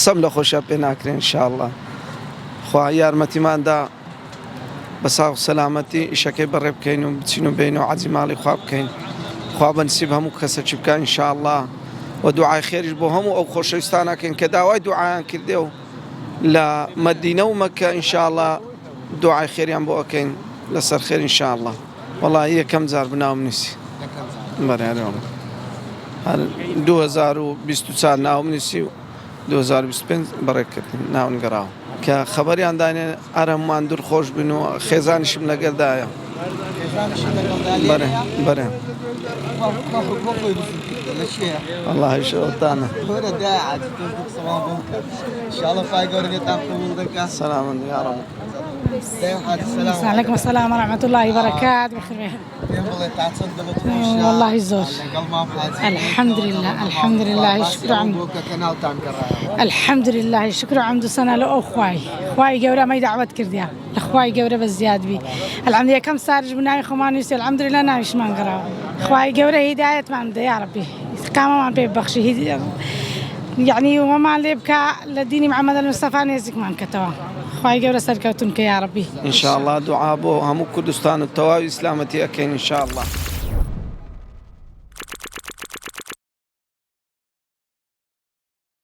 قسم لە خۆشە پێ ناکرێن انشاءالله خوا یارمەتیماندا بە ساغ و سەلامەتی ئیشەکەی بەڕێ بکەین و بچین و بین و عەزی ماڵی خوا بکەین خوا بەنسیب هەموو کەسەکی بکە انشاءالله و دوعای خێریش بۆ هەموو ئەو خۆشەویستانەکەین کە داوای دوعایان کردێ و لە مەدینە و مەکە انشاءالله دوعای خێریان بۆ ئەکەین لەسەر خێر انشاءالله وەڵی یەکەم جار بناوم نووسی بەڕێوەم 2024 ناوم نووسی و 2025 بەڕێکردن ناون گەڕاوە کە خەبەریان دانێ ئەرەممان دوور خۆش بن و خێزانیشم لەگەڵدایە بەرێ والله شەوتانە سلام يا رب عليكم السلام ورحمة الله وبركاته بخير والله الزوج الحمد لله الحمد لله شكر عمدو الحمد لله شكر عمدو سنة لأو خواي جورا ما يدعوت كرديا لخواي جورا بالزياد بي الحمد لله كم سارج بناي خمانيسي الحمد لله نايش ما نقرأ خواي جورا هداية ما عنده يا ربي كما ما بيبخشي يعني وما لبكا لديني محمد المصطفى نيزك ما انكتوا خواهي قبل سركوتن يا ربي إن شاء الله دعاء بو همو كردستان التواوي إسلامتي أكين إن شاء الله